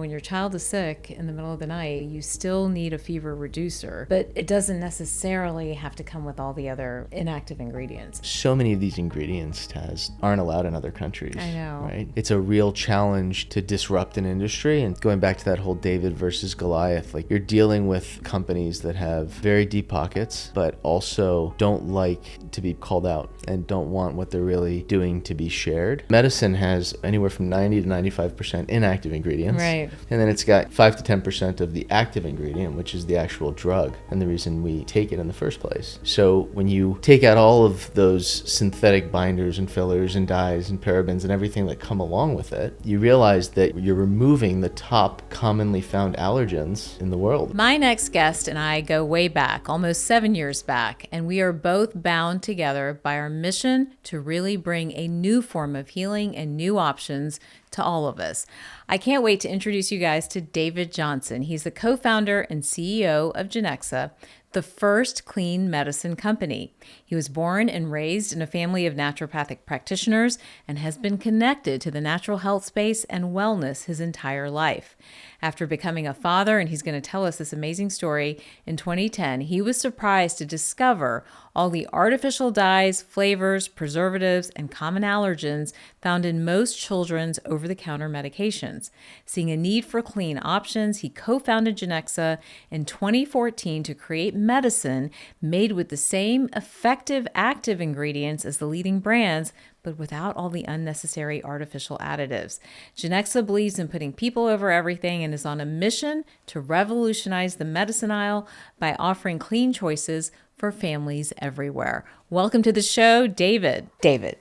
when your child is sick in the middle of the night, you still need a fever reducer, but it doesn't necessarily have to come with all the other inactive ingredients. So many of these ingredients, Taz, aren't allowed in other countries. I know. Right? It's a real challenge to disrupt an industry. And going back to that whole David versus Goliath, like you're dealing with companies that have very deep pockets, but also don't like to be called out and don't want what they're really doing to be shared. Medicine has anywhere from 90 to 95% inactive ingredients. Right. And then it's got 5 to 10% of the active ingredient, which is the actual drug and the reason we take it in the first place. So when you take out all of those synthetic binders and fillers and dyes and parabens and everything that come along with it, you realize that you're removing the top commonly found allergens in the world. My next guest and I go way back, almost 7 years back, and we are both bound together by our mission to really bring a new form of healing and new options to all of us. I can't wait to introduce you guys to David Johnson. He's the co-founder and CEO of Genexa, the first clean medicine company. He was born and raised in a family of naturopathic practitioners and has been connected to the natural health space and wellness his entire life. After becoming a father, and he's going to tell us this amazing story, in 2010, he was surprised to discover all the artificial dyes, flavors, preservatives, and common allergens found in most children's over-the-counter medications. Seeing a need for clean options, he co-founded Genexa in 2014 to create medicine made with the same effective active ingredients as the leading brands, but without all the unnecessary artificial additives. Genexa believes in putting people over everything and is on a mission to revolutionize the medicine aisle by offering clean choices for families everywhere. Welcome to the show, David. David,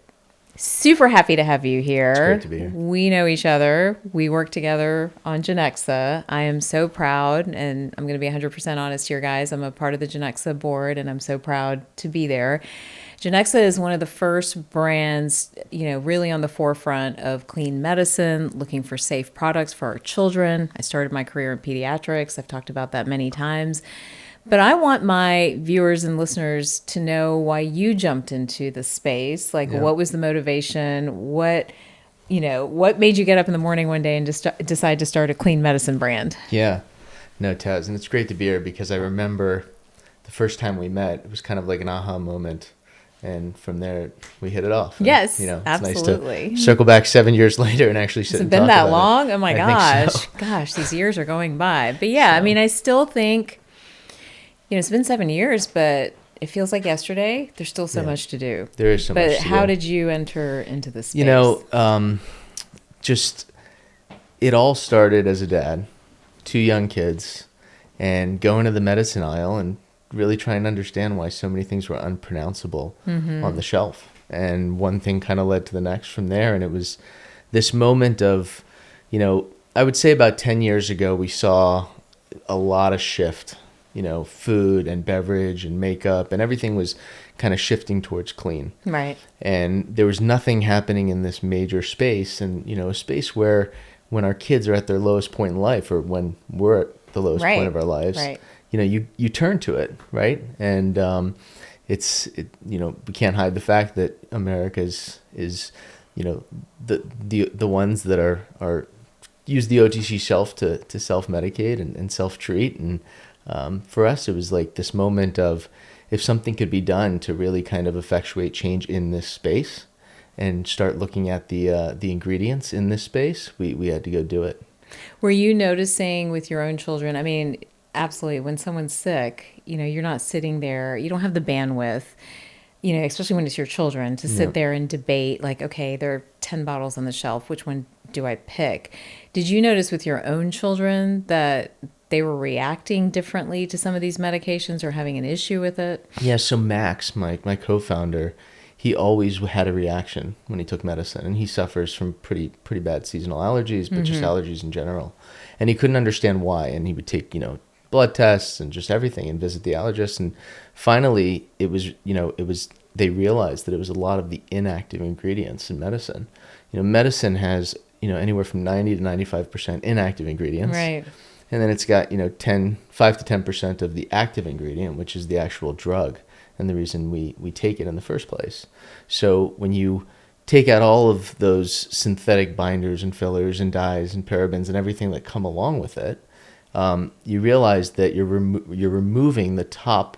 super happy to have you here. It's great to be here. We know each other. We work together on Genexa. I am so proud, and I'm going to be 100% honest here, guys. I'm a part of the Genexa board, and I'm so proud to be there. Genexa is one of the first brands, really on the forefront of clean medicine, looking for safe products for our children. I started my career in pediatrics. I've talked about that many times. But I want my viewers and listeners to know why you jumped into the space. What was the motivation? What made you get up in the morning one day and just decide to start a clean medicine brand? Yeah. No, Taz, and it's great to be here because I remember the first time we met, it was kind of like an aha moment. And from there, we hit it off. And, yes, it's absolutely. Nice to circle back 7 years later and actually sit and talk about it. Has it been that long? Oh my gosh. So. Gosh, these years are going by. But yeah, so. I still think, it's been 7 years, but it feels like yesterday. There's still so much to do. There is so much to do. But how did you enter into this space? It all started as a dad, 2 young kids, and going to the medicine aisle and really trying to understand why so many things were unpronounceable on the shelf. And one thing kind of led to the next from there. And it was this moment of, I would say about 10 years ago, we saw a lot of shift, food and beverage and makeup and everything was kind of shifting towards clean. Right. And there was nothing happening in this major space and, a space where when our kids are at their lowest point in life or when we're at the lowest point of our lives, you turn to it, right? And we can't hide the fact that America is the ones that are use the OTC shelf to self-medicate and self-treat. And for us, it was like this moment of if something could be done to really kind of effectuate change in this space and start looking at the ingredients in this space, we had to go do it. Were you noticing with your own children? Absolutely. When someone's sick, you're not sitting there. You don't have the bandwidth, especially when it's your children, to sit there and debate okay, there are 10 bottles on the shelf. Which one do I pick? Did you notice with your own children that they were reacting differently to some of these medications or having an issue with it? Yeah. So Max, my co-founder, he always had a reaction when he took medicine, and he suffers from pretty bad seasonal allergies, but just allergies in general. And he couldn't understand why. And he would take, blood tests and just everything and visit the allergist. And finally they realized that it was a lot of the inactive ingredients in medicine. Medicine has, anywhere from 90 to 95% inactive ingredients. Right. And then it's got, 5 to 10% of the active ingredient, which is the actual drug and the reason we take it in the first place. So when you take out all of those synthetic binders and fillers and dyes and parabens and everything that come along with it, you realize that you're removing the top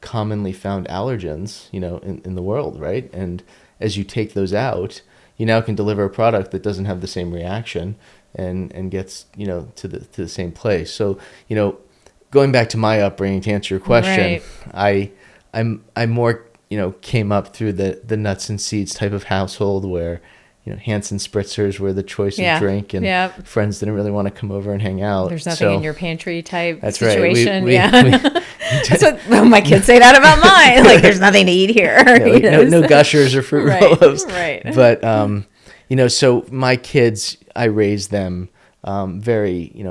commonly found allergens, in the world, right? And as you take those out, you now can deliver a product that doesn't have the same reaction and gets, to the same place. So, going back to my upbringing to answer your question, right. I more, came up through the nuts and seeds type of household where, Hansen spritzers were the choice of drink, and friends didn't really want to come over and hang out. There's nothing in your pantry type that's situation. Right. That's what my kids say that about mine. Like, there's nothing to eat here. No gushers or fruit roll-ups. Right. But, so my kids, I raised them very,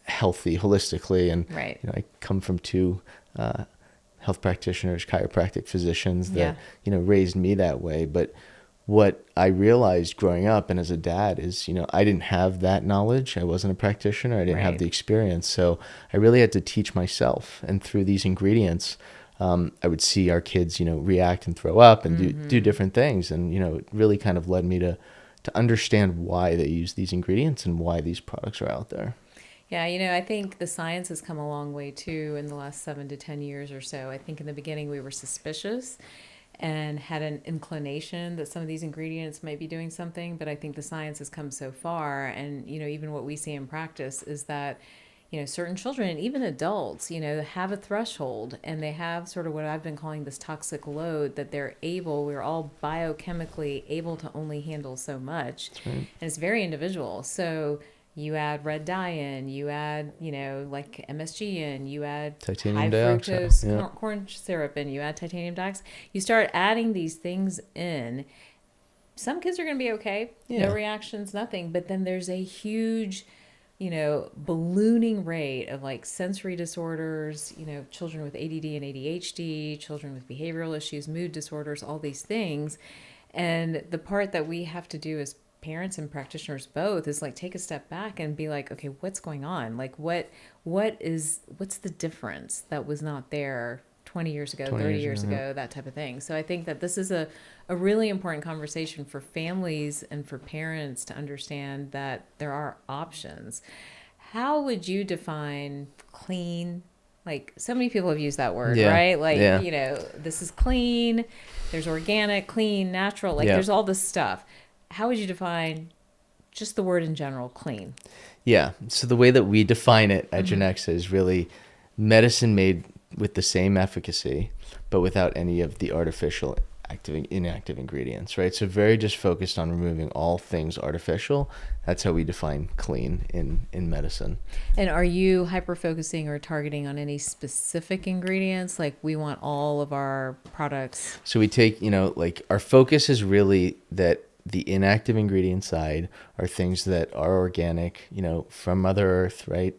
healthy, holistically. And, I come from two health practitioners, chiropractic physicians that, raised me that way. But what I realized growing up and as a dad is, I didn't have that knowledge. I wasn't a practitioner. I didn't have the experience. So I really had to teach myself. And through these ingredients, I would see our kids, react and throw up and do different things. And, it really kind of led me to understand why they use these ingredients and why these products are out there. Yeah, I think the science has come a long way too in the last 7 to 10 years or so. I think in the beginning we were suspicious and had an inclination that some of these ingredients might be doing something, but I think the science has come so far, and even what we see in practice is that certain children and even adults have a threshold, and they have sort of what I've been calling this toxic load that we're all biochemically able to only handle so much. That's right. And it's very individual. So you add red dye in, you add, like MSG in, you add titanium high dioxide, fructose corn syrup in, you add titanium dioxide. You start adding these things in. Some kids are going to be okay. No reactions, nothing. But then there's a huge, ballooning rate of like sensory disorders, children with ADD and ADHD, children with behavioral issues, mood disorders, all these things. And the part that we have to do as parents and practitioners both is like take a step back and be like, okay, what's going on? Like what's the difference that was not there 20 years ago, 30 years ago, that type of thing. So I think that this is a really important conversation for families and for parents to understand that there are options. How would you define clean? Like, so many people have used that word, right? Like, this is clean, there's organic, clean, natural, like there's all this stuff. How would you define just the word in general, clean? Yeah. So the way that we define it at Genexa is really medicine made with the same efficacy, but without any of the artificial inactive ingredients, right? So very just focused on removing all things artificial. That's how we define clean in medicine. And are you hyper-focusing or targeting on any specific ingredients? Like we want all of our products. So we take, like our focus is really that the inactive ingredient side are things that are organic, from Mother Earth, right?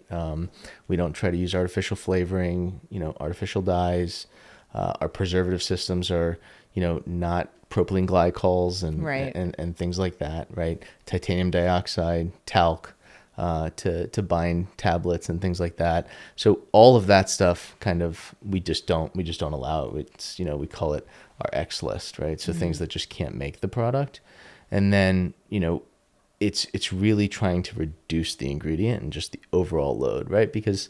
We don't try to use artificial flavoring, artificial dyes. Our preservative systems are, not propylene glycols and things like that, right? Titanium dioxide, talc, to bind tablets and things like that. So all of that stuff kind of, we just don't allow it. It's, we call it our X list, right? So things that just can't make the product. And then, it's really trying to reduce the ingredient and just the overall load, right? Because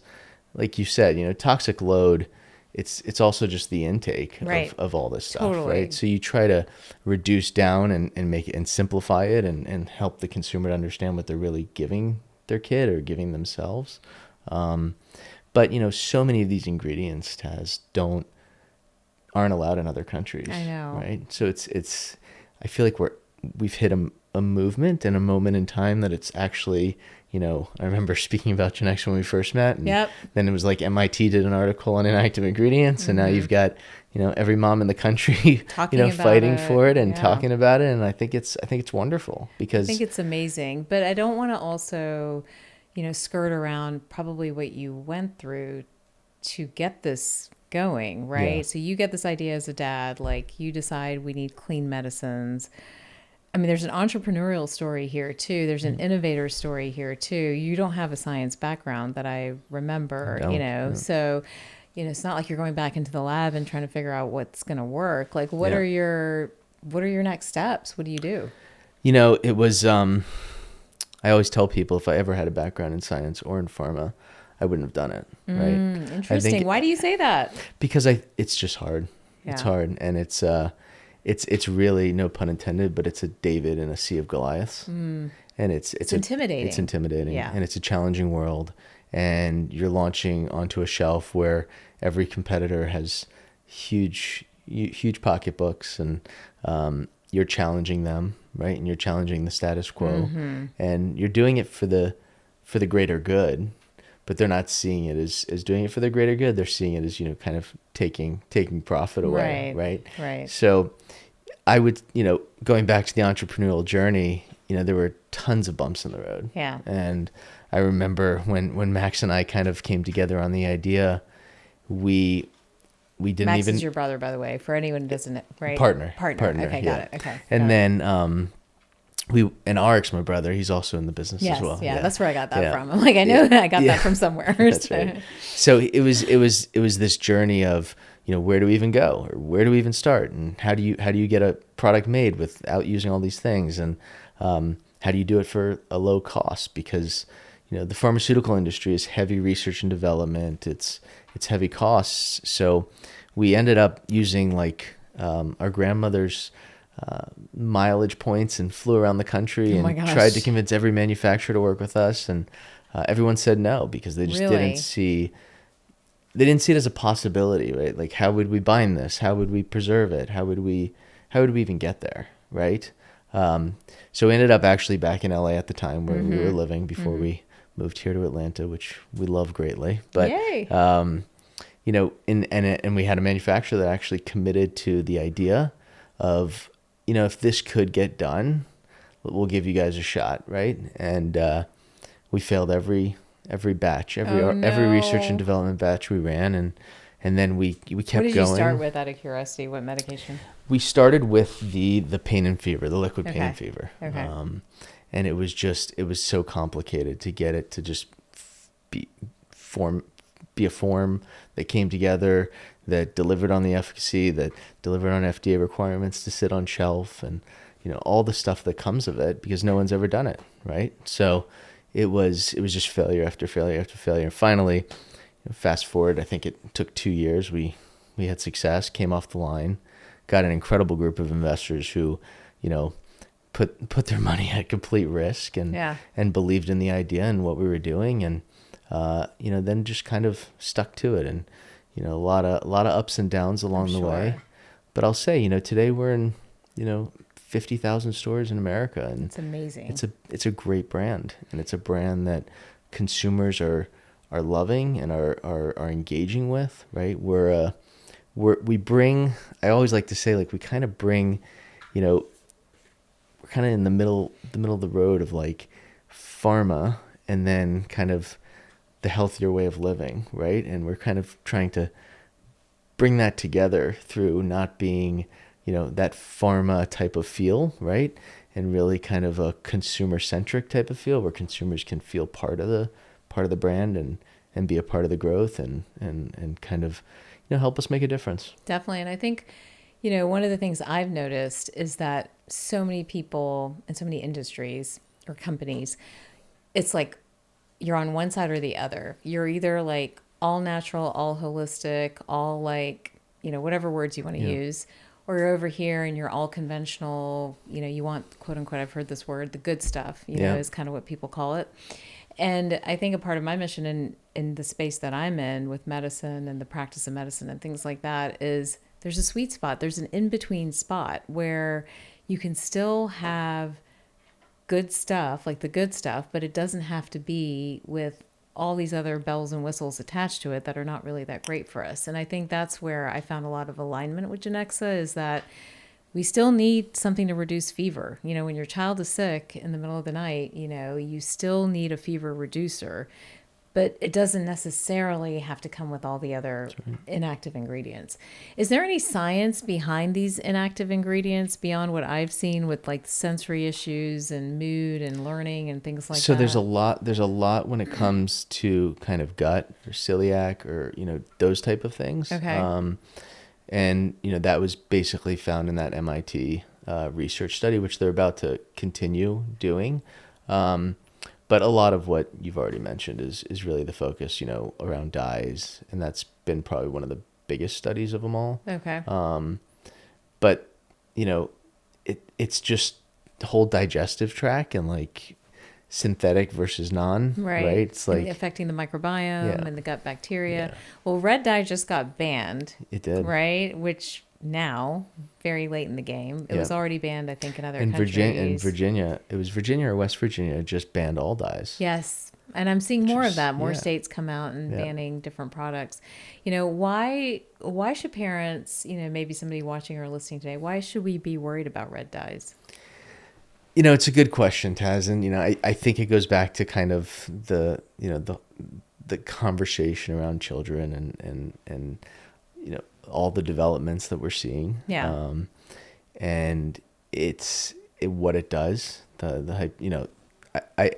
like you said, toxic load, it's also just the intake of all this stuff, right? So you try to reduce down and make it and simplify it and help the consumer to understand what they're really giving their kid or giving themselves. But, so many of these ingredients, aren't allowed in other countries. I know. Right? So it's I feel like we've hit a movement and a moment in time that it's actually, I remember speaking about Genexa when we first met, and then it was like MIT did an article on inactive ingredients, and now you've got, every mom in the country, fighting for it and talking about it, and I think it's wonderful because I think it's amazing, but I don't want to also, skirt around probably what you went through to get this going, right? Yeah. So you get this idea as a dad, like you decide we need clean medicines. I mean, there's an entrepreneurial story here too. There's an innovator story here too. You don't have a science background that I remember, so, it's not like you're going back into the lab and trying to figure out what's going to work. Like, what are your what are your next steps? What do you do? It was, I always tell people if I ever had a background in science or in pharma, I wouldn't have done it. Right. Interesting. Why do you say that? Because it's just hard. Yeah. It's hard. And it's really, no pun intended, but it's a David and a sea of Goliaths. And it's intimidating. It's intimidating. Yeah. And it's a challenging world. And you're launching onto a shelf where every competitor has huge pocketbooks, and you're challenging them, right? And you're challenging the status quo, and you're doing it for the greater good, but they're not seeing it as doing it for the greater good. They're seeing it as, kind of taking profit away, right? So I would, going back to the entrepreneurial journey, there were tons of bumps in the road. Yeah. And I remember when Max and I kind of came together on the idea, we didn't Max even... is your brother, by the way, for anyone who doesn't know, right? Partner. Okay, yeah. got it. Okay. And then and Arik's my brother. He's also in the business as well. Yeah, that's where I got that from. I'm like, I know I got that from somewhere. That's right. So it was this journey of, where do we even go, or where do we even start, and how do you get a product made without using all these things, and how do you do it for a low cost? Because the pharmaceutical industry is heavy research and development. It's heavy costs. So we ended up using our grandmother's mileage points and flew around the country and tried to convince every manufacturer to work with us. And everyone said no, because they just didn't see it as a possibility, right? Like, how would we bind this? How would we preserve it? How would we even get there, right? So we ended up actually back in LA at the time where we were living before we moved here to Atlanta, which we love greatly. But, Yay. and we had a manufacturer that actually committed to the idea of, if this could get done, we'll give you guys a shot, right? And we failed every batch, every research and development batch we ran, and then we kept going. What did you start with, out of curiosity? What medication? We started with the pain and fever, the liquid pain and fever. Okay. And it was so complicated to get it to just be a form that came together, that delivered on the efficacy, that delivered on FDA requirements to sit on shelf, and all the stuff that comes of it, because no one's ever done it, right? So it was just failure after failure after failure. And finally, fast forward, I think it took 2 years, we had success, came off the line, got an incredible group of investors who, put their money at complete risk and believed in the idea and what we were doing, and then just kind of stuck to it, and a lot of ups and downs along the way. But I'll say, today we're in 50,000 stores in America, and it's amazing. It's a great brand, and it's a brand that consumers are loving and are engaging with, right? We bring, I always like to say, we kind of bring, we're kind of in the middle of the road of pharma, and then kind of the healthier way of living, right? And we're kind of trying to bring that together through not being, that pharma type of feel, right? And really kind of a consumer centric type of feel, where consumers can feel part of the brand and be a part of the growth, and kind of, help us make a difference. Definitely. And I think, one of the things I've noticed is that so many people in so many industries or companies, it's like you're on one side or the other. You're either all natural, all holistic, all whatever words you want to use, or you're over here and you're all conventional, you want, quote unquote, I've heard this word, the good stuff, is kind of what people call it. And I think a part of my mission in the space that I'm in with medicine and the practice of medicine and things like that is there's a sweet spot. There's an in-between spot where you can still have good stuff, like the good stuff, but it doesn't have to be with all these other bells and whistles attached to it that are not really that great for us. And I think that's where I found a lot of alignment with Genexa, is that we still need something to reduce fever. When your child is sick in the middle of the night, you still need a fever reducer, but it doesn't necessarily have to come with all the other inactive ingredients. Is there any science behind these inactive ingredients beyond what I've seen with sensory issues and mood and learning and things like that? So there's a lot when it comes to kind of gut or celiac or, those type of things. Okay. And, that was basically found in that MIT research study, which they're about to continue doing. But a lot of what you've already mentioned is really the focus, around dyes, and that's been probably one of the biggest studies of them all. Okay. But it's just the whole digestive tract and like synthetic versus non, right? It's like and affecting the microbiome and the gut bacteria. Yeah. Well, red dye just got banned. It did. Right? Which now, very late in the game. It was already banned, I think, in other countries. Virginia, it was Virginia or West Virginia just banned all dyes. Yes. And I'm seeing more of that. More states come out and banning different products. Why should parents, maybe somebody watching or listening today, why should we be worried about red dyes? It's a good question, Taz, and I think it goes back to kind of the conversation around children and all the developments that we're seeing. Yeah. And what it does. I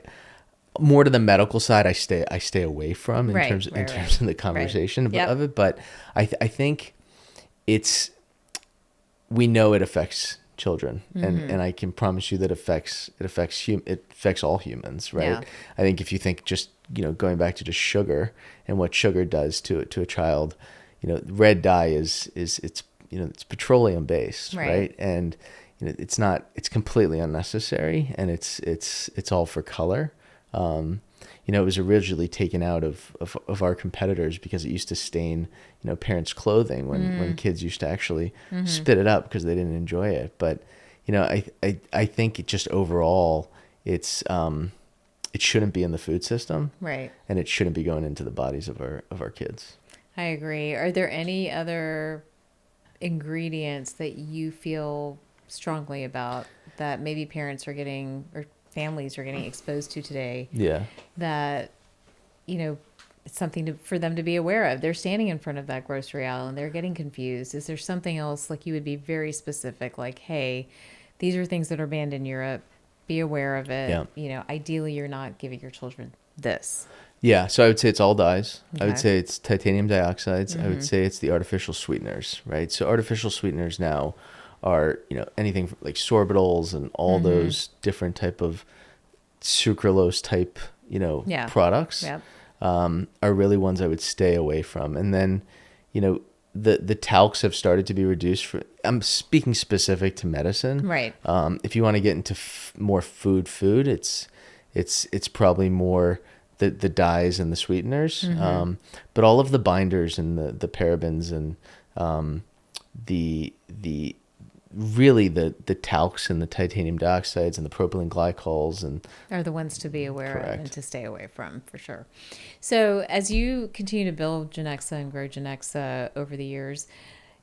more to the medical side. I stay away from in terms of the conversation of it. But I think we know it affects children, and I can promise you that it affects all humans, right? Yeah. I think if you think just going back to just sugar and what sugar does to a child, red dye is it's petroleum based, right? And it's completely unnecessary, and it's all for color. It was originally taken out of our competitors because it used to stain, parents' clothing when kids used to actually spit it up because they didn't enjoy it. But, I think it just overall, it shouldn't be in the food system, right? And it shouldn't be going into the bodies of our kids. I agree. Are there any other ingredients that you feel strongly about that maybe parents are getting or families are getting exposed to today? Yeah. That, it's something for them to be aware of. They're standing in front of that grocery aisle and they're getting confused. Is there something else, like you would be very specific, like, hey, these are things that are banned in Europe. Be aware of it. Yeah. Ideally you're not giving your children this. Yeah, so I would say it's all dyes. Okay. I would say it's titanium dioxides. I would say it's the artificial sweeteners, right? So artificial sweeteners now are, anything like sorbitol and all those different type of sucralose type, products Yep. Are really ones I would stay away from. And then, the talcs have started to be reduced. I'm speaking specific to medicine. Right. If you want to get into more food, it's probably more the dyes and the sweeteners, but all of the binders and the parabens and the talcs and the titanium dioxides and the propylene glycols and are the ones to be aware Correct. of and to stay away from, for sure. So as you continue to build Genexa and grow Genexa over the years,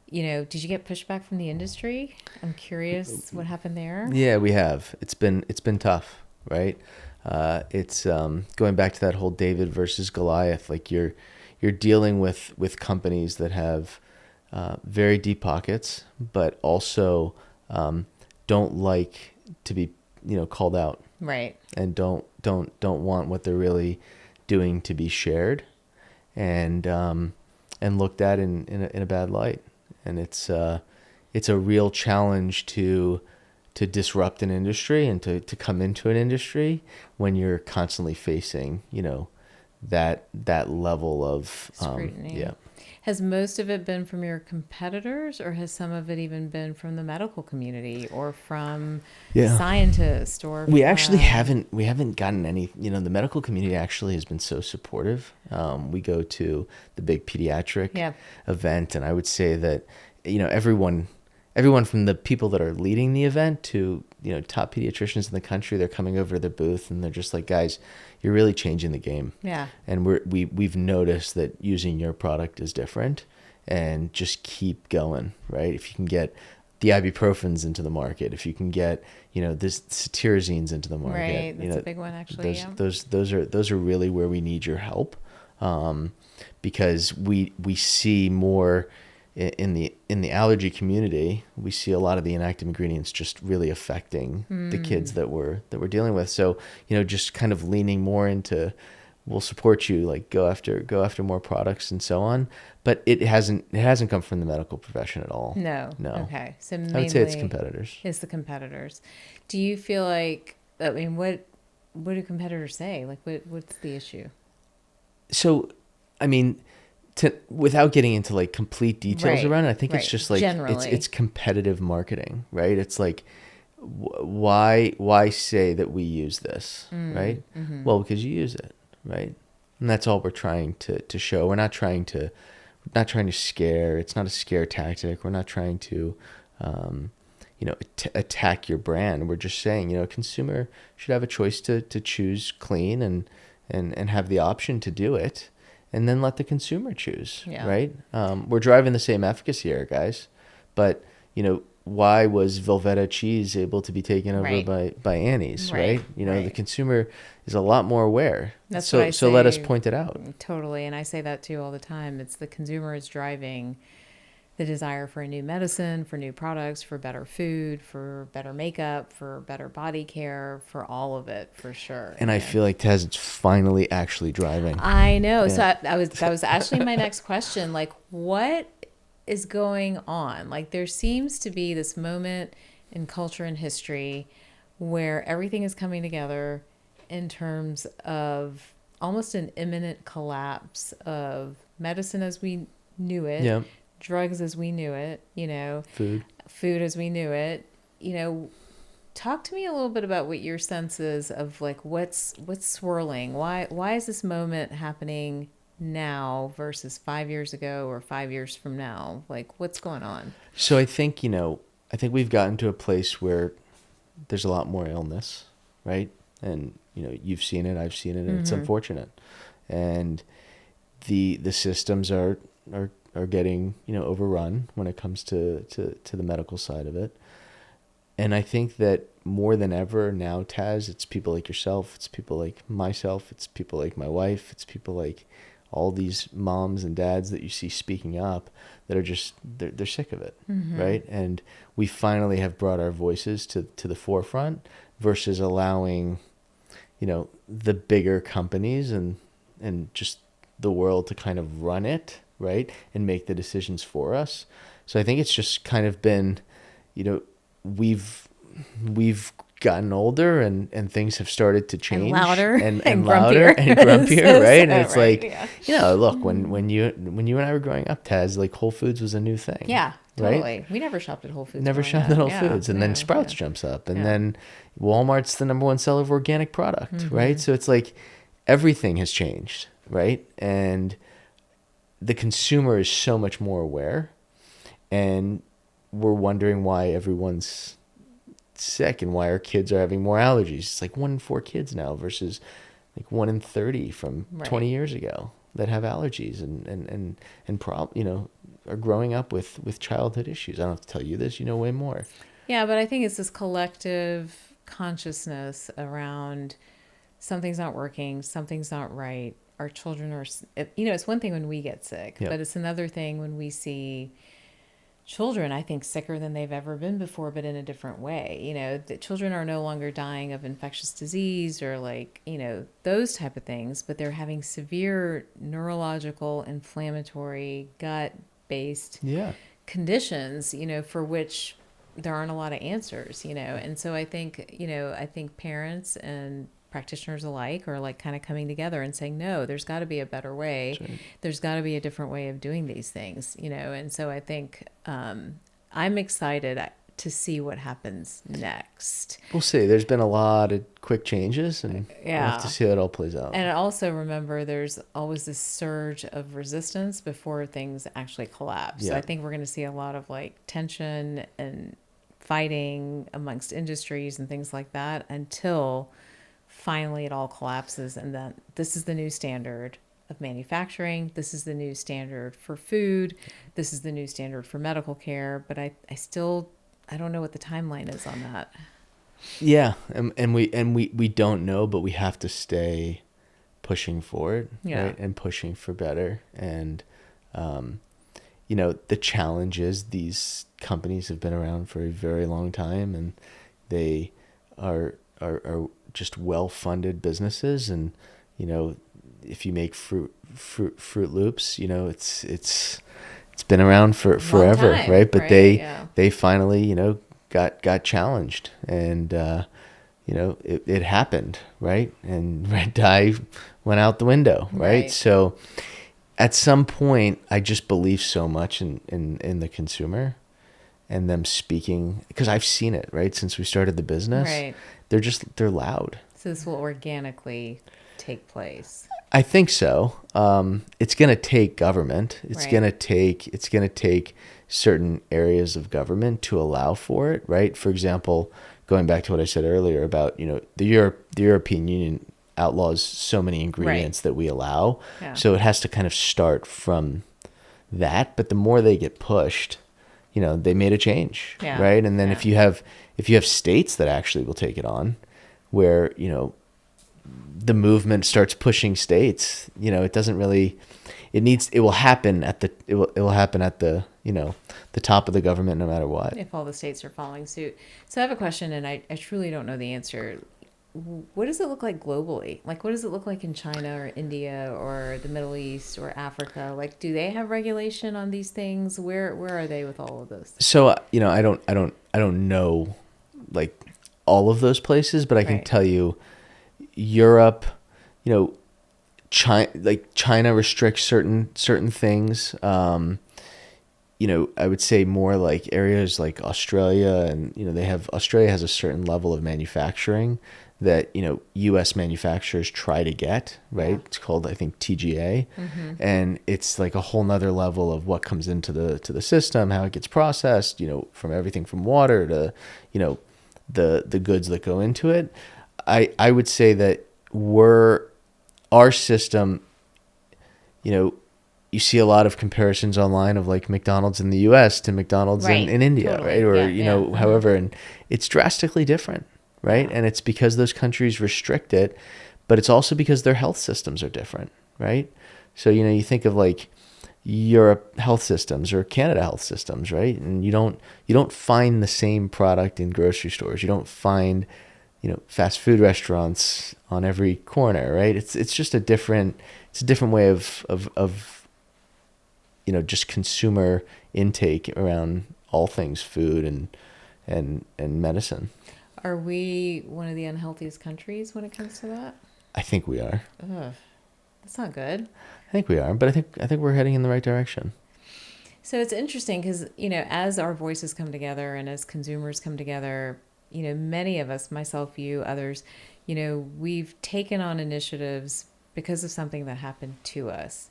did you get pushback from the industry? I'm curious what happened there. Yeah, we have. It's been tough, right? It's going back to that whole David versus Goliath. Like you're dealing with companies that have very deep pockets, but also don't like to be called out, right? And don't want what they're really doing to be shared and looked at in a bad light. And it's a real challenge to disrupt an industry and to come into an industry when you're constantly facing, that level of scrutiny. Yeah. Has most of it been from your competitors, or has some of it even been from the medical community or from scientists? Or we actually haven't gotten any. The medical community actually has been so supportive. We go to the big Pediatric event, and I would say that everyone from the people that are leading the event to top pediatricians in the country, they're coming over to their booth and they're just like, guys, you're really changing the game. Yeah. And we've noticed that using your product is different, and just keep going, right? If you can get the ibuprofens into the market, if you can get this cetirizines into the market, right? That's a big one, actually. Those are really where we need your help, because we see more. In the allergy community, we see a lot of the inactive ingredients just really affecting the kids that we're dealing with. So, just kind of leaning more into we'll support you, like go after more products and so on. But it hasn't come from the medical profession at all. No. No. Okay. So I would say it's mainly competitors. it's the competitors. Do you feel like, I mean, what do competitors say? Like, what's the issue? So, I mean, without getting into like complete details Right. around it, I think it's Right. just like Generally. it's competitive marketing, right? It's like why say that we use this, right? Well, because you use it, right? And that's all we're trying to show. We're not trying to scare. It's not a scare tactic. We're not trying to attack your brand. We're just saying, a consumer should have a choice to choose clean and have the option to do it, and then let the consumer choose, Yeah. right? We're driving the same efficacy here, guys, but why was Velveeta cheese able to be taken over Right. by Annie's, right? The Right. consumer is a lot more aware. That's So what I so let us say. point it out. Totally. And I say that too all the time. It's the consumer is driving the desire for a new medicine, for new products, for better food, for better makeup, for better body care, for all of it, for sure. And I feel like Taz, it's finally actually driving. I know. So Yeah. that was actually my next question. Like, what is going on? Like, there seems to be this moment in culture and history where everything is coming together in terms of almost an imminent collapse of medicine as we knew it, Yeah. drugs as we knew it, food as we knew it. Talk to me a little bit about what your sense is of like what's swirling. Why is this moment happening now versus 5 years ago or 5 years from now? Like, what's going on? So I think we've gotten to a place where there's a lot more illness, right? And you've seen it, I've seen it, and it's unfortunate. And the systems are getting overrun when it comes to the medical side of it. And I think that more than ever now, Taz, it's people like yourself, it's people like myself, it's people like my wife, it's people like all these moms and dads that you see speaking up that are just, they're sick of it, right? And we finally have brought our voices to the forefront versus allowing, the bigger companies and just the world to kind of run it, right? And make the decisions for us. So I think it's just kind of been, we've gotten older and things have started to change And louder and grumpier. louder and grumpier, right? And it's right, like, yeah. look, when you and I were growing up, Taz, like Whole Foods was a new thing. Yeah, right? totally. We never shopped at Whole Foods. Never growing shopped up. at Whole Yeah, Foods. And then no, Sprouts yeah. jumps up. And Yeah. then Walmart's the number one seller of organic product, right? So it's like everything has changed, right? And the consumer is so much more aware. And we're wondering why everyone's sick and why our kids are having more allergies. It's like 1 in 4 kids now versus like 1 in 30 from 20 years ago that have allergies and are growing up with childhood issues. I don't have to tell you this, you know way more. Yeah, but I think it's this collective consciousness around something's not working, something's not right. Our children are, it's one thing when we get sick, Yep. but it's another thing when we see children, I think, sicker than they've ever been before, but in a different way. The children are no longer dying of infectious disease or those type of things, but they're having severe neurological, inflammatory, gut-based Yeah. conditions, for which there aren't a lot of answers, And so I think parents and practitioners alike are like kind of coming together and saying, no, there's got to be a better way. Right. There's got to be a different way of doing these things, And so I think I'm excited to see what happens next. We'll see. There's been a lot of quick changes, and we'll Yeah. have to see how it all plays out. And also remember, there's always this surge of resistance before things actually collapse. So Yeah. I think we're going to see a lot of tension and fighting amongst industries and things like that until finally it all collapses. And then this is the new standard of manufacturing. This is the new standard for food. This is the new standard for medical care. But I don't know what the timeline is on that. Yeah, and we don't know, but we have to stay pushing for it, Yeah. right? And pushing for better. And the challenge is these companies have been around for a very long time, and they are just well-funded businesses, and if you make Fruit Loops, you know, it's been around for forever, time, right? But right? Yeah. they finally, you know, got challenged, and you know, it happened, right? And red dye went out the window, right? Right. So at some point, I just believe so much in the consumer and them speaking, because I've seen it, right? Since we started the business, Right. they're loud. So this will organically take place. I think so. It's going to take government. It's Right. going to take certain areas of government to allow for it, right? For example, going back to what I said earlier about, you know, the European Union outlaws so many ingredients that we allow. Yeah. So it has to kind of start from that, but the more they get pushed, you know, they made a change, Yeah. right? And then Yeah. if you have states that actually will take it on, where, you know, the movement starts pushing states, you know, it doesn't really, it will happen at the, it will happen at the, you know, the top of the government no matter what. If all the states are following suit. So I have a question, and I truly don't know the answer. What does it look like globally? Like, what does it look like in China or India or the Middle East or Africa? Like, do they have regulation on these things? Where are they with all of this? So, you know, I don't know like all of those places, but I can Right. tell you Europe, you know, China restricts certain things. You know, I would say more like areas like Australia, and, you know, Australia has a certain level of manufacturing that, you know, US manufacturers try to get, right? Yeah. It's called, I think, TGA. And it's like a whole nother level of what comes into the system, how it gets processed, you know, from everything from water to, you know, the goods that go into it. I would say that our system, you know, you see a lot of comparisons online of like McDonald's in the US to McDonald's Right. in India, Totally. right? Or, Yeah, you yeah. know, however, and it's drastically different, right? Yeah. And it's because those countries restrict it, but it's also because their health systems are different, right? So, you know, you think of like Europe health systems or Canada health systems, right? And you don't find the same product in grocery stores. You don't find, you know, fast food restaurants on every corner, right? It's just a different way of you know, just consumer intake around all things food and medicine. Are we one of the unhealthiest countries when it comes to that? I think we are. Ugh, that's not good. I think we are, but I think we're heading in the right direction. So it's interesting because, you know, as our voices come together and as consumers come together, you know, many of us, myself, you, others, you know, we've taken on initiatives because of something that happened to us.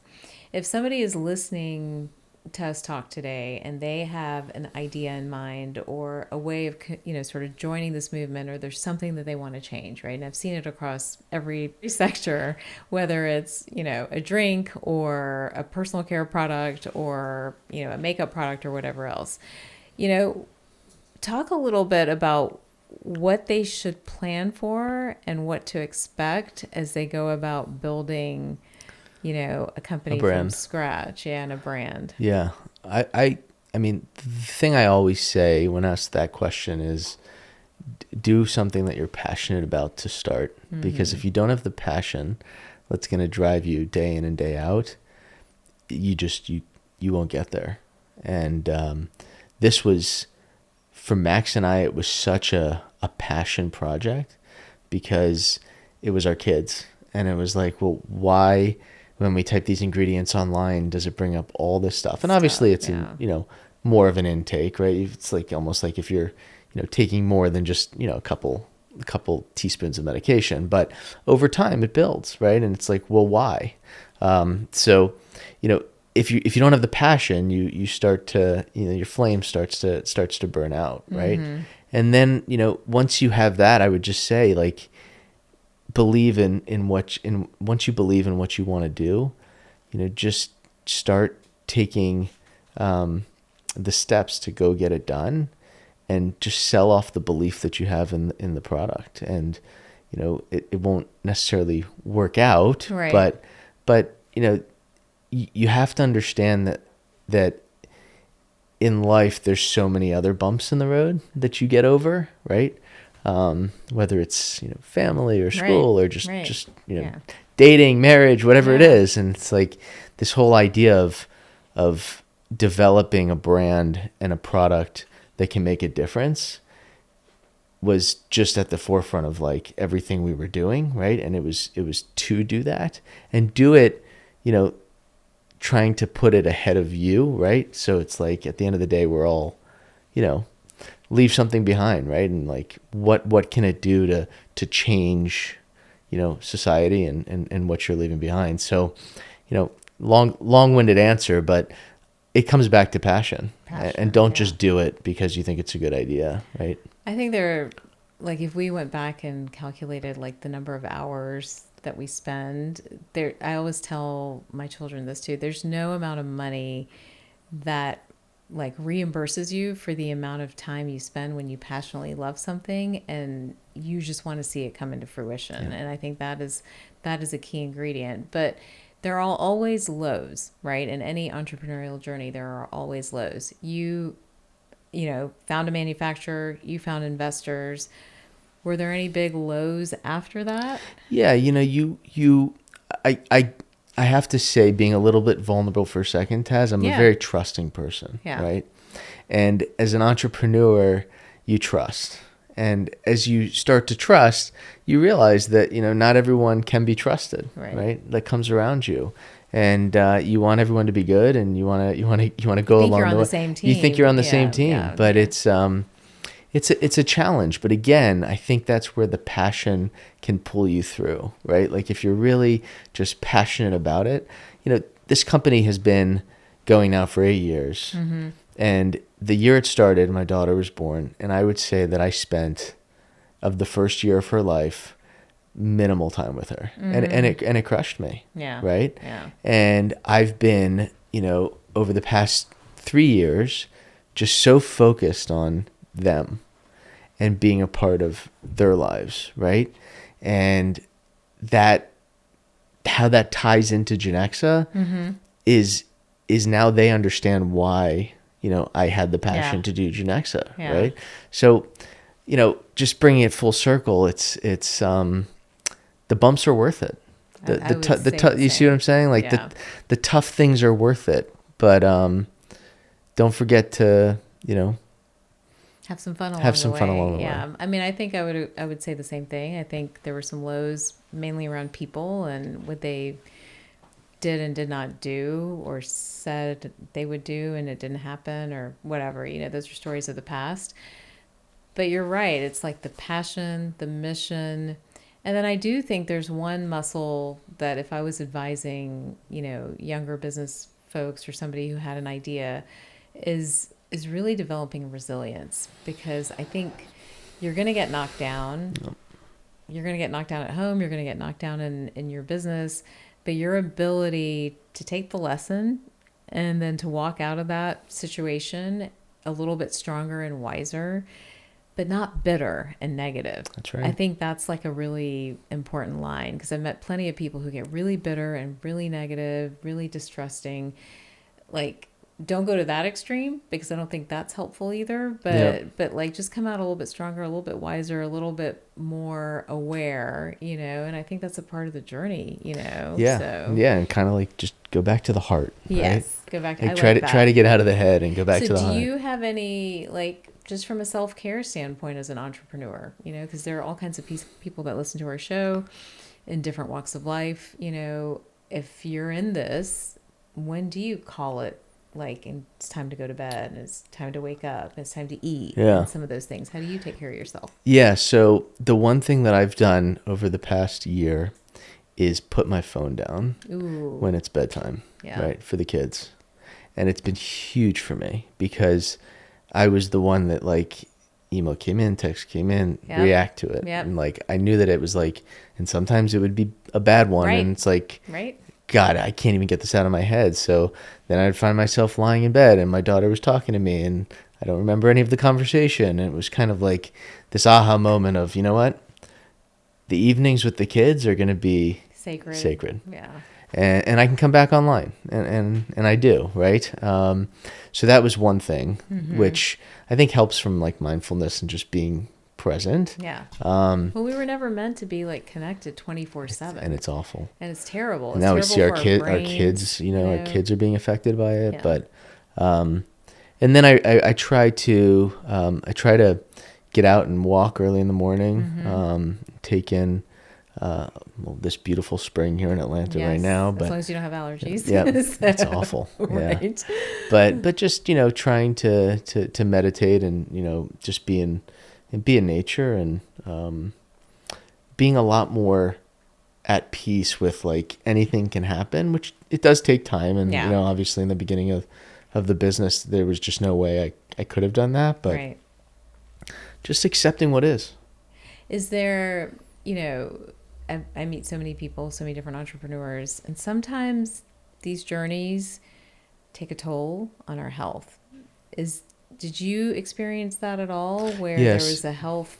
If somebody is listening to us talk today and they have an idea in mind or a way of, you know, sort of joining this movement, or there's something that they want to change, right? And I've seen it across every sector, whether it's, you know, a drink or a personal care product or, you know, a makeup product or whatever else. You know, talk a little bit about what they should plan for and what to expect as they go about building, you know, a company from scratch, and a brand. Yeah. I mean, the thing I always say when asked that question is do something that you're passionate about to start. Because if you don't have the passion that's going to drive you day in and day out, you won't get there. And this was, for Max and I, it was such a passion project because it was our kids. And it was like, well, why, when we type these ingredients online, does it bring up all this stuff? And obviously it's in, you know, more of an intake, right? It's like almost like if you're, you know, taking more than just, you know, a couple teaspoons of medication, but over time it builds, right? And it's like, well, why? So, you know, if you don't have the passion, you start to, you know, your flame starts to burn out, right? And then, you know, once you have that, I would just say, like, believe once you believe in what you want to do, you know, just start taking the steps to go get it done, and just sell off the belief that you have in the product. And, you know, it won't necessarily work out, Right. but you know, you have to understand that in life there's so many other bumps in the road that you get over, right? Whether it's, you know, family or school or just you know, dating, marriage, whatever it Yeah. is. And it's like this whole idea of developing a brand and a product that can make a difference was just at the forefront of like everything we were doing, right? And it was to do that and do it, you know, trying to put it ahead of you, right? So it's like at the end of the day, we're all, you know, leave something behind, right? And like what can it do to change, you know, society and what you're leaving behind. So, you know, long-winded answer, but it comes back to passion. And don't just do it because you think it's a good idea, right? I think there, like, if we went back and calculated like the number of hours that we spend there, I always tell my children this too. There's no amount of money that like reimburses you for the amount of time you spend when you passionately love something and you just want to see it come into fruition. And I think that is a key ingredient. But there are always lows, right? In any entrepreneurial journey, there are always lows. You know, found a manufacturer, you found investors. Were there any big lows after that? Yeah, you know, I have to say, being a little bit vulnerable for a second, Taz, I'm a very trusting person, right? And as an entrepreneur, you trust. And as you start to trust, you realize that, you know, not everyone can be trusted, right? That comes around you. And you want everyone to be good, and you want to go along the way. Same team. You think you're on the same team, Yeah, but it's a challenge. But again, I think that's where the passion can pull you through, right? Like if you're really just passionate about it, you know, this company has been going now for 8 years. Mm-hmm. And the year it started, my daughter was born, and I would say that I spent, of the first year of her life, minimal time with her. Mm-hmm. and it crushed me. Yeah. Right? Yeah. And I've been, you know, over the past 3 years, just so focused on them and being a part of their lives, right? And that, how that ties into Genexa is now they understand why, you know, I had the passion to do Genexa, right? So, you know, just bringing it full circle, it's the bumps are worth it. You see what I'm saying? Like the tough things are worth it, but don't forget to, you know, have some fun along the way. Yeah. I mean, I think I would say the same thing. I think there were some lows mainly around people and what they did and did not do or said they would do and it didn't happen or whatever. You know, those are stories of the past. But you're right. It's like the passion, the mission. And then I do think there's one muscle that if I was advising, you know, younger business folks or somebody who had an idea is really developing resilience, because I think you're going to get knocked down. Yep. You're going to get knocked down at home. You're going to get knocked down in your business. But your ability to take the lesson and then to walk out of that situation a little bit stronger and wiser, but not bitter and negative. That's right. I think that's like a really important line, because I've met plenty of people who get really bitter and really negative, really distrusting. Like, don't go to that extreme, because I don't think that's helpful either. But like, just come out a little bit stronger, a little bit wiser, a little bit more aware, you know. And I think that's a part of the journey, you know. Yeah. So, yeah, and kind of like just go back to the heart. Yes, right? Go back. Like try to get out of the head and go back to the heart. So, do you have any, like, just from a self-care standpoint as an entrepreneur, you know, because there are all kinds of people that listen to our show in different walks of life, you know, if you're in this, when do you call it? Like, it's time to go to bed, and it's time to wake up, and it's time to eat, and some of those things. How do you take care of yourself? Yeah, so the one thing that I've done over the past year is put my phone down when it's bedtime, right, for the kids. And it's been huge for me, because I was the one that, like, email came in, text came in, react to it. And, like, I knew that it was, like, and sometimes it would be a bad one, and it's like, God, I can't even get this out of my head. So then I'd find myself lying in bed and my daughter was talking to me and I don't remember any of the conversation. And it was kind of like this aha moment of, you know what? The evenings with the kids are going to be sacred. Yeah. And I can come back online and I do. Right. So that was one thing, which I think helps from like mindfulness and just being present. Yeah. Well, we were never meant to be like connected 24/7. And it's awful. And it's terrible. And It's now we terrible see for our brains, kids, our kids are being affected by it. Yeah. But, and then I try to get out and walk early in the morning, take in, this beautiful spring here in Atlanta right now. But as long as you don't have allergies. yeah, So, it's awful. Right. Yeah. But just, trying to meditate and, just be in nature and, being a lot more at peace with like anything can happen, which it does take time. And, obviously in the beginning of the business, there was just no way I could have done that, but right. just accepting what is. Is there, I meet so many people, so many different entrepreneurs, and sometimes these journeys take a toll on our health. Did you experience that at all, where Yes. there was a health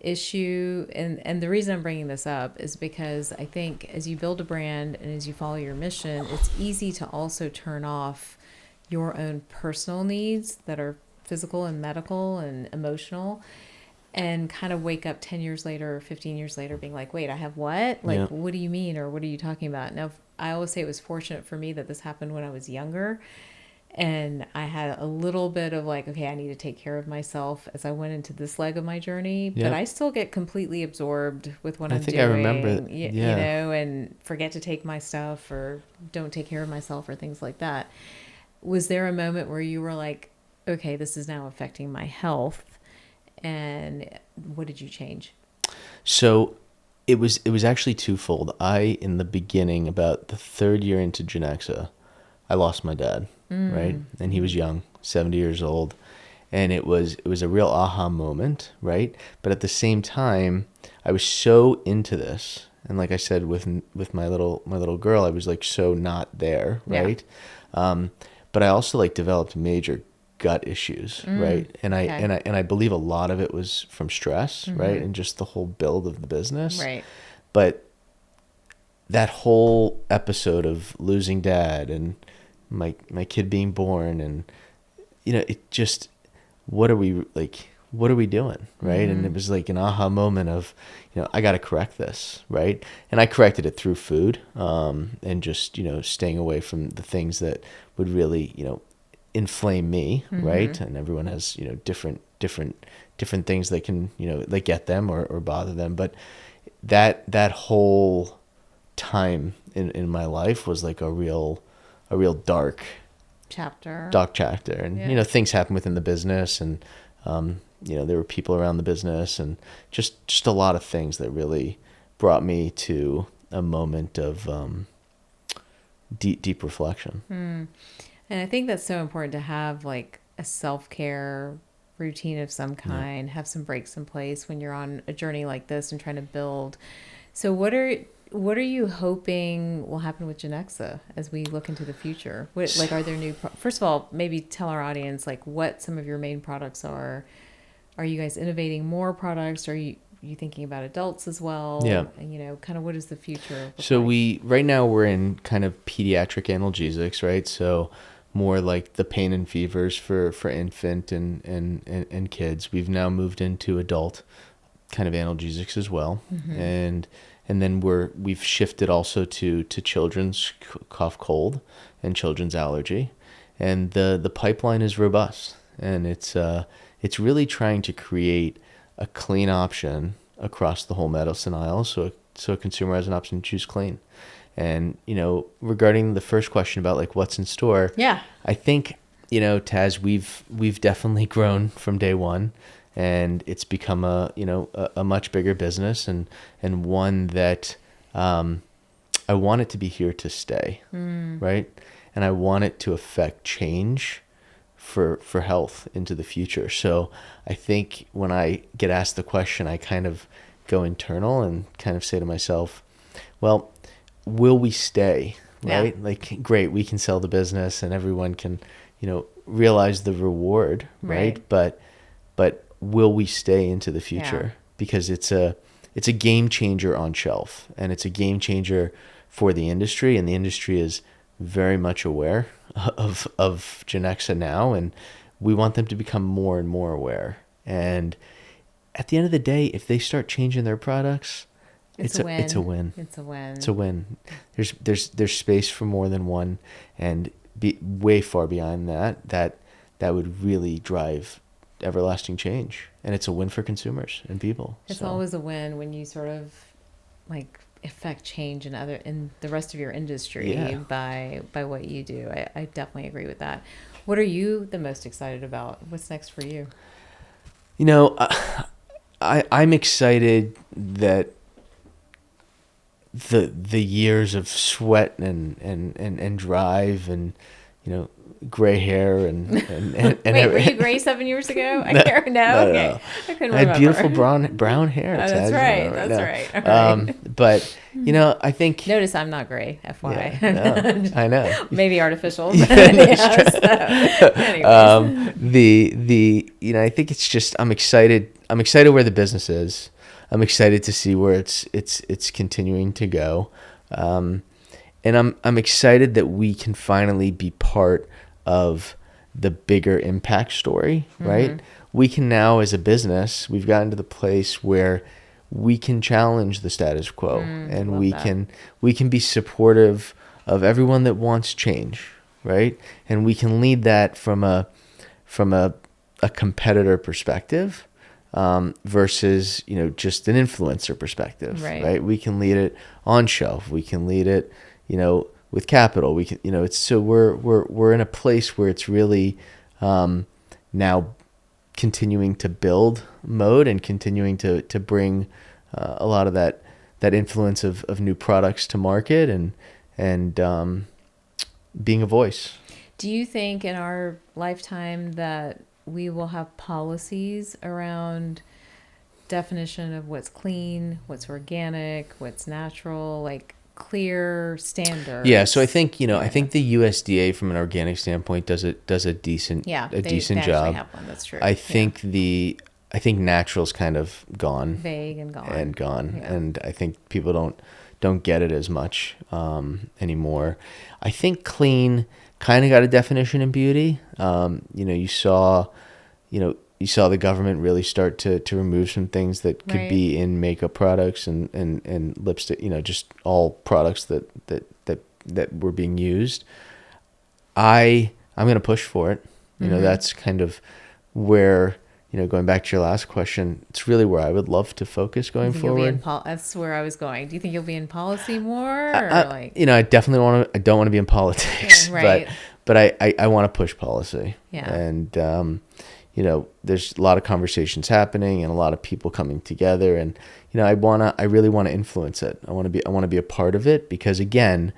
issue? And the reason I'm bringing this up is because I think as you build a brand and as you follow your mission, it's easy to also turn off your own personal needs that are physical and medical and emotional, and kind of wake up 10 years later or 15 years later being like, wait, I have what? Like, Yeah. what do you mean? Or what are you talking about? Now, I always say it was fortunate for me that this happened when I was younger. And I had a little bit of like, okay, I need to take care of myself as I went into this leg of my journey. Yeah. But I still get completely absorbed with what I I'm think doing. I remember, And forget to take my stuff or don't take care of myself or things like that. Was there a moment where you were like, okay, this is now affecting my health? And what did you change? So it was actually twofold. In the beginning, about the third year into Genexa, I lost my dad, right? And he was young, 70 years old. And it was a real aha moment, right? But at the same time, I was so into this. And like I said, with my little girl, I was like so not there, right? Yeah. But I also like developed major gut issues, right? And I believe a lot of it was from stress, right? And just the whole build of the business. Right. But that whole episode of losing dad and my kid being born, and it just, what are we doing, right? And it was like an aha moment of, I got to correct this, right? And I corrected it through food, and just, staying away from the things that would really, inflame me, right? And everyone has, different things that can, that get them or bother them. But that whole time in my life was like a real dark chapter. And things happen within the business, and there were people around the business, and just a lot of things that really brought me to a moment of deep reflection. And I think that's so important to have like a self-care routine of some kind, have some breaks in place when you're on a journey like this and trying to build. So what are you hoping will happen with Genexa as we look into the future? Are there new, first of all, maybe tell our audience like what some of your main products are. Are you guys innovating more products? Are you thinking about adults as well? Yeah. And kind of what is the future look So like? right now we're in kind of pediatric analgesics, right? So more like the pain and fevers for infant and kids. We've now moved into adult kind of analgesics as well. And then we've shifted also to children's cough, cold, and children's allergy. And the pipeline is robust, and it's really trying to create a clean option across the whole medicine aisle, so a consumer has an option to choose clean. And regarding the first question about like what's in store, I think Taz, we've definitely grown from day one, and it's become a much bigger business, and one that I want it to be here to stay, right? And I want it to affect change for health into the future. So I think when I get asked the question, I kind of go internal and kind of say to myself, well, will we stay, right? Yeah. Like, great, we can sell the business and everyone can, realize the reward, right? But will we stay into the future? Yeah. Because it's a game changer on shelf, and it's a game changer for the industry, and the industry is very much aware of Genexa now, and we want them to become more and more aware. And at the end of the day, if they start changing their products, it's a win. It's a win. It's a win. There's space for more than one, and be way far beyond that would really drive everlasting change, and it's a win for consumers and people. It's always a win when you sort of like affect change in the rest of your industry by what you do. I definitely agree with that. What are you the most excited about? What's next for you? I'm excited that the years of sweat and drive and gray hair and wait, were you gray 7 years ago? I can't. No, okay. No. I couldn't I remember. had beautiful brown hair. Oh, that's right. That's right. All right. But I think. Notice I'm not gray. FYI. Yeah, no, I know. Maybe artificial. Yeah, I think it's just I'm excited. I'm excited where the business is. I'm excited to see where it's continuing to go, and I'm excited that we can finally be part of the bigger impact story. Right? Mm-hmm. We can now, as a business, we've gotten to the place where we can challenge the status quo, and we can be supportive of everyone that wants change. Right? And we can lead that from a competitor perspective. Versus just an influencer perspective, right? We can lead it on shelf. We can lead it, with capital. We can, it's so we're in a place where it's really now continuing to build mode and continuing to bring a lot of that influence of new products to market and being a voice. Do you think in our lifetime that we will have policies around definition of what's clean, what's organic, what's natural, like clear standards? Yeah, so I think I think the USDA from an organic standpoint does a decent decent job. Have one. That's true. I think natural's kind of gone, vague and gone, and I think people don't get it as much anymore. I think clean kind of got a definition in beauty. You saw the government really start to remove some things that could be in makeup products and lipstick, just all products that were being used. I'm going to push for it. That's kind of where, going back to your last question, it's really where I would love to focus going forward. That's where I was going. Do you think you'll be in policy more? I definitely I don't want to be in politics, but I want to push policy. Yeah. And, there's a lot of conversations happening and a lot of people coming together, and, I really want to influence it. I want to be a part of it because, again,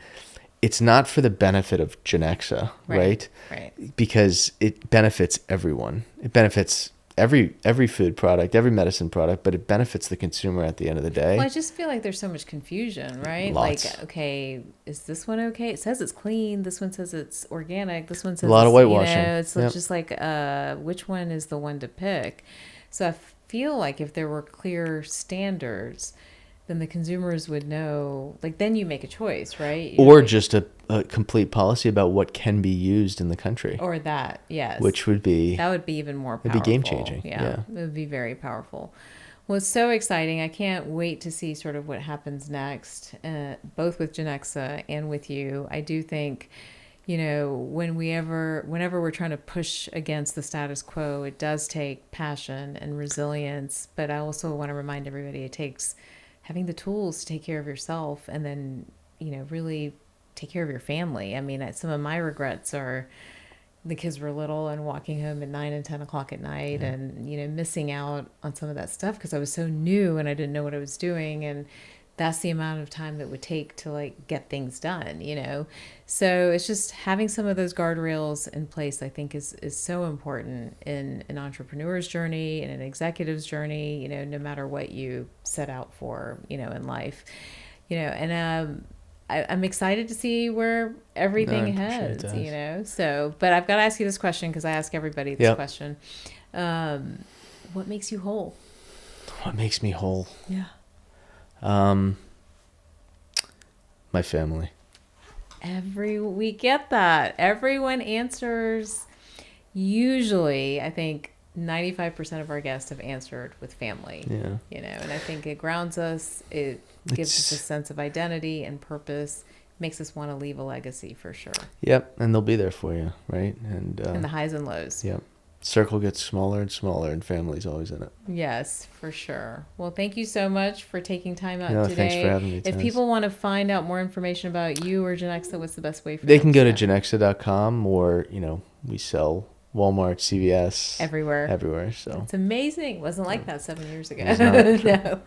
it's not for the benefit of Genexa, right? Right. Because it benefits everyone. It benefits every food product, every medicine product, but it benefits the consumer at the end of the day. Well, I just feel like there's so much confusion, right? Lots. Like, okay, is this one okay? It says it's clean. This one says it's organic. This one says a lot of whitewashing. It's just like, which one is the one to pick? So I feel like if there were clear standards, then the consumers would know, like, then you make a choice, right? Or just a complete policy about what can be used in the country. Or that, yes. That would be even more powerful. It'd be game changing. Yeah, it would be very powerful. Well, it's so exciting. I can't wait to see sort of what happens next, both with Genexa and with you. I do think, whenever we're trying to push against the status quo, it does take passion and resilience. But I also want to remind everybody it takes having the tools to take care of yourself and then, really take care of your family. I mean, some of my regrets are the kids were little and walking home at 9 and 10 o'clock at night and, missing out on some of that stuff because I was so new and I didn't know what I was doing. And that's the amount of time that would take to like get things done, So it's just having some of those guardrails in place, I think is so important in an entrepreneur's journey, in an executive's journey, no matter what you set out for, in life, and I'm excited to see where everything heads, so, but I've got to ask you this question because I ask everybody this question. What makes you whole? What makes me whole? Yeah. My family. We get that. Everyone answers usually, I think 95% of our guests have answered with family. Yeah. And I think it grounds us. It gives us a sense of identity and purpose. Makes us want to leave a legacy for sure. Yep. And they'll be there for you, right? And the highs and lows. Yep. Circle gets smaller and smaller, and family's always in it. Yes, for sure. Well, thank you so much for taking time out today. Thanks for having me. If people want to find out more information about you or Genexa, what's the best way for them? They can go to genexa.com, or we sell Walmart, CVS, everywhere. So it's amazing. It wasn't like that 7 years ago. No.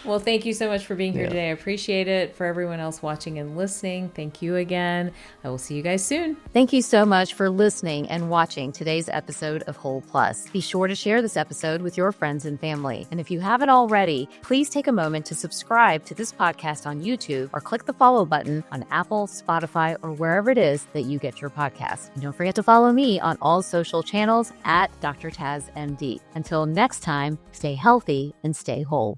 Well, thank you so much for being here today. I appreciate it. For everyone else watching and listening, thank you again. I will see you guys soon. Thank you so much for listening and watching today's episode of Whole Plus. Be sure to share this episode with your friends and family. And if you haven't already, please take a moment to subscribe to this podcast on YouTube or click the follow button on Apple, Spotify, or wherever it is that you get your podcasts. And don't forget to follow me on all social channels at Dr. Taz MD. Until next time, stay healthy and stay whole.